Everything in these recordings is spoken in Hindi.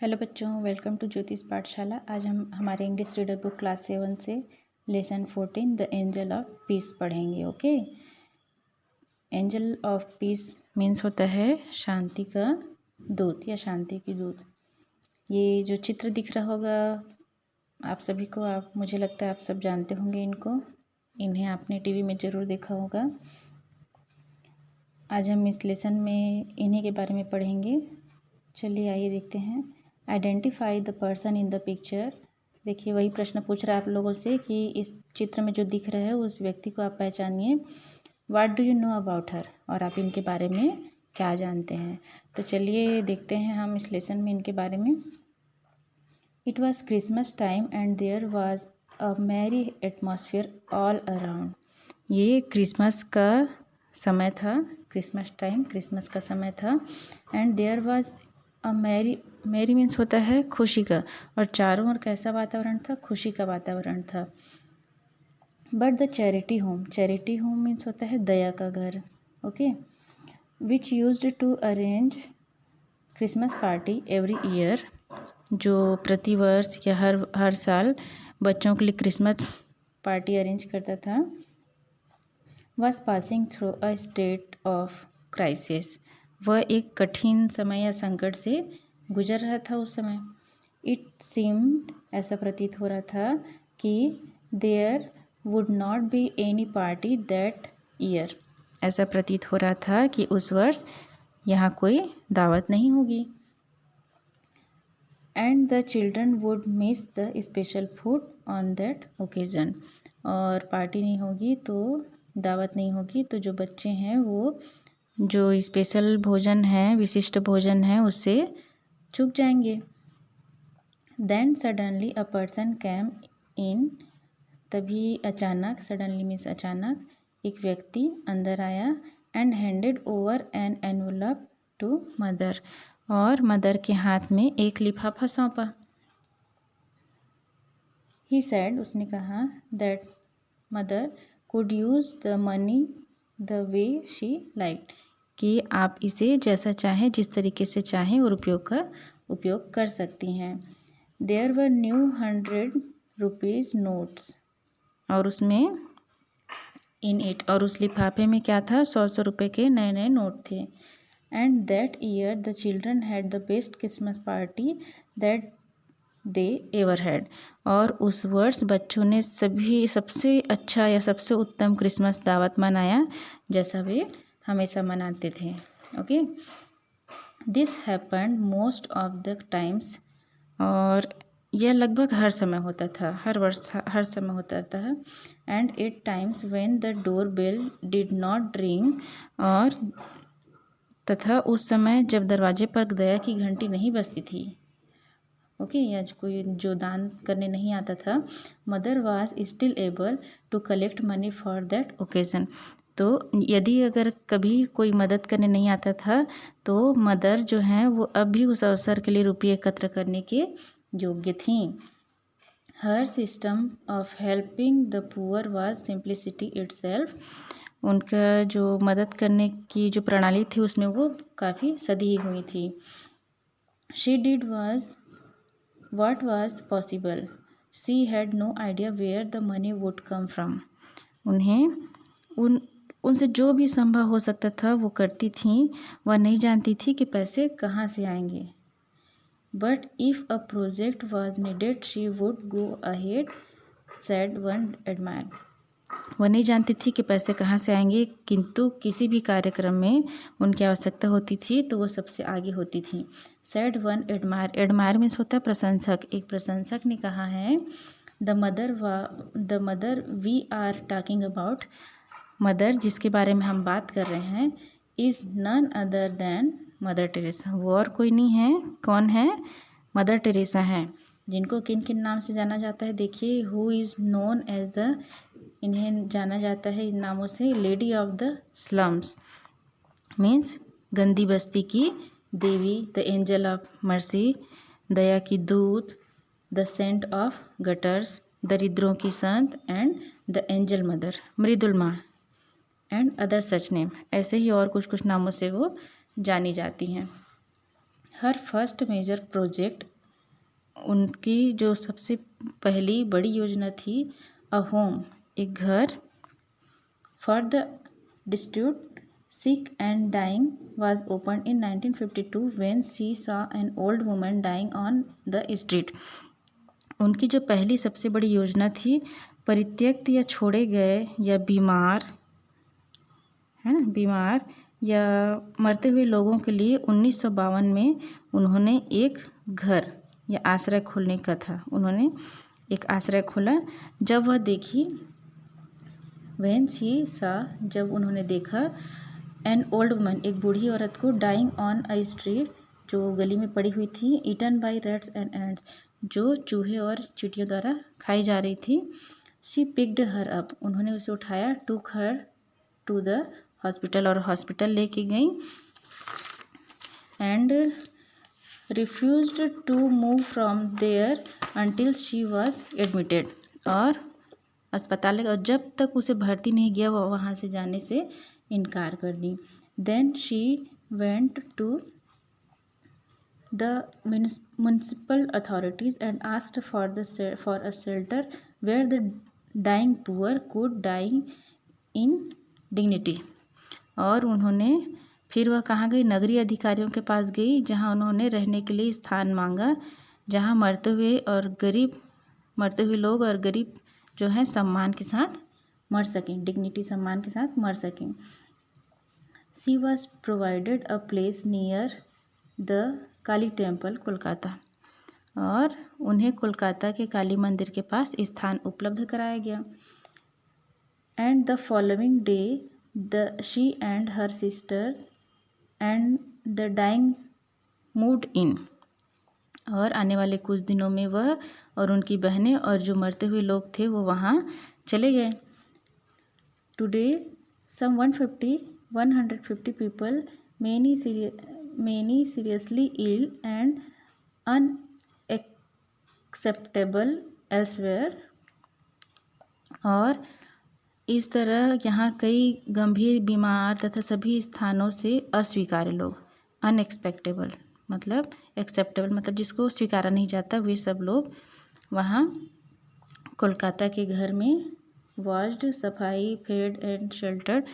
हेलो बच्चों, वेलकम टू ज्योतिष पाठशाला। आज हम हमारे इंग्लिश रीडर बुक क्लास 7 से lesson 14 the angel of peace पढ़ेंगे। Okay, angel of peace means होता है शांति का दूत या शांति की दूत। ये जो चित्र दिख रहा होगा आप सभी को, मुझे लगता है आप सब जानते होंगे इनको, इन्हें आपने टीवी में ज़रूर देखा होगा। आज हम इस लेसन में इन्हीं के बारे में पढ़ेंगे। चलिए आइए देखते हैं। Identify the person in the picture. देखिए वही प्रश्न पूछ रहा है आप लोगों से कि इस चित्र में जो दिख रहा है उस व्यक्ति को आप पहचानिए। What do you know about her, और आप इनके बारे में क्या जानते हैं। तो चलिए देखते हैं हम इस लेसन में इनके बारे में। It was Christmas time and there was a merry atmosphere all around. ये क्रिसमस का समय था, क्रिसमस टाइम क्रिसमस का समय था। And there was a merry means होता है खुशी का, और चारों ओर कैसा वातावरण था, खुशी का वातावरण था। But the charity home means होता है दया का घर। Okay, which used to arrange Christmas party every year, जो प्रतिवर्ष या हर साल बच्चों के लिए क्रिसमस पार्टी अरेंज करता था। Was passing through a state of crisis, वह एक कठिन समय या संकट से गुजर रहा था उस समय। इट सीम्ड, ऐसा प्रतीत हो रहा था कि there would not be any party that year, ऐसा प्रतीत हो रहा था कि उस वर्ष यहाँ कोई दावत नहीं होगी। And the children would miss the special food on that occasion, और पार्टी नहीं होगी तो दावत नहीं होगी तो जो बच्चे हैं वो जो स्पेशल भोजन है, विशिष्ट भोजन है, उससे चूक जाएंगे। Then suddenly a person came in, तभी अचानक, सडनली मीन्स अचानक, एक व्यक्ति अंदर आया। And handed over an envelope to mother, और मदर के हाथ में एक लिफाफा सौंपा। ही सैड, उसने कहा, that mother could use the money the way she liked, कि आप इसे जैसा चाहें, जिस तरीके से चाहें और उपयोग कर सकती हैं। There were new 100 rupees notes, और उसमें इन इट, और उस लिफाफे में क्या था, 100 रुपये के नए नए नोट थे। And that year the children had the best Christmas party that they ever had, और उस वर्ष बच्चों ने सबसे अच्छा या सबसे उत्तम क्रिसमस दावत मनाया जैसा वे हमेशा मनाते थे। Okay, this happened most of the times, और यह लगभग हर समय होता था, हर वर्ष हर समय होता था। And 8 times when the door bell did not ring, और तथा उस समय जब दरवाजे पर दया की घंटी नहीं बजती थी, ओके, या कोई जो दान करने नहीं आता था, mother was still able to collect money for that occasion. तो यदि अगर कभी कोई मदद करने नहीं आता था तो मदर जो हैं वो अब भी उस अवसर के लिए रुपये एकत्र करने के योग्य थीं। Her system of helping the poor was simplicity itself, उनका जो मदद करने की जो प्रणाली थी उसमें वो काफ़ी सदी हुई थी। She did was what was possible, she had no idea where the money would come from, उनसे जो भी संभव हो सकता था वो करती थीं, वह नहीं जानती थी कि पैसे कहाँ से आएंगे। But if a project was needed she would go ahead, sad one admire, वह नहीं जानती थी कि पैसे कहाँ से आएंगे, किंतु किसी भी कार्यक्रम में उनकी आवश्यकता होती थी तो वो सबसे आगे होती थी। Said one admirer, admirer means होता है प्रशंसक। एक प्रशंसक ने कहा है, the mother we are talking about, mother जिसके बारे में हम बात कर रहे हैं, is none other than mother Teresa, वो और कोई नहीं है, कौन है, मदर टेरेसा हैं, जिनको किन किन नाम से जाना जाता है। देखिए, who is known as the, इन्हें जाना जाता है इन नामों से, lady of the slums means गंदी बस्ती की देवी, द एंजल ऑफ मर्सी, दया की दूत, द सेंट ऑफ गटर्स, दरिद्रों की संत, एंड द एंजल मदर, मृदुल माँ, एंड अदर सच नेम, ऐसे ही और कुछ कुछ नामों से वो जानी जाती हैं। हर फर्स्ट मेजर प्रोजेक्ट, उनकी जो सबसे पहली बड़ी योजना थी, अ होम, एक घर, for the destitute, sick and dying was opened in 1952 when she saw an old woman dying on the street. उनकी जो पहली सबसे बड़ी योजना थी, परित्यक्त या छोड़े गए या बीमार, है ना, बीमार या मरते हुए लोगों के लिए 1952 में उन्होंने एक घर या आश्रय खोलने का था। उन्होंने एक आश्रय खोला। जब वह देखी, व्हेन शी सा, जब उन्होंने देखा, एन ओल्ड वुमन, एक बूढ़ी औरत को, डाइंग ऑन अ स्ट्रीट, जो गली में पड़ी हुई थी, eaten by rats and ants, जो चूहे और चींटियों द्वारा खाई जा रही थी। शी पिक्ड हर अप, उन्होंने उसे उठाया, took her to the hospital, और हॉस्पिटल लेके गई, and refused to move from there until she was admitted, और अस्पताल, और जब तक उसे भर्ती नहीं किया वह वहाँ से जाने से इनकार कर दी। Then she went to the municipal authorities and asked for a shelter where the dying poor could die in dignity, और उन्होंने फिर वह कहाँ गई, नगरीय अधिकारियों के पास गई, जहाँ उन्होंने रहने के लिए स्थान मांगा, जहाँ मरते हुए लोग और गरीब जो है सम्मान के साथ मर सकें, डिग्निटी, सम्मान के साथ मर सकें। She was provided a place near the Kali temple, Kolkata, और उन्हें कोलकाता के काली मंदिर के पास स्थान उपलब्ध कराया गया। And the following day she and her sisters and the dying moved in, और आने वाले कुछ दिनों में वह और उनकी बहनें और जो मरते हुए लोग थे वो वहाँ चले गए। Today some 150 people, many seriously ill and unacceptable elsewhere, और इस तरह यहाँ कई गंभीर बीमार तथा सभी स्थानों से अस्वीकार्य लोग, अनएक्सपेक्टेबल मतलब एक्सेप्टेबल मतलब जिसको स्वीकारा नहीं जाता, वे सब लोग वहाँ कोलकाता के घर में वॉश्ड, सफाई, फेड एंड शेल्टर्ड,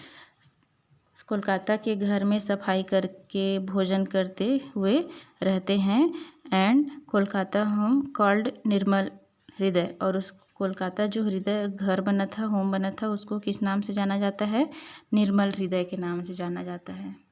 कोलकाता के घर में सफाई करके भोजन करते हुए रहते हैं। एंड कोलकाता होम कॉल्ड निर्मल हृदय, और उस कोलकाता जो हृदय घर बना था, होम बना था, उसको किस नाम से जाना जाता है, निर्मल हृदय के नाम से जाना जाता है।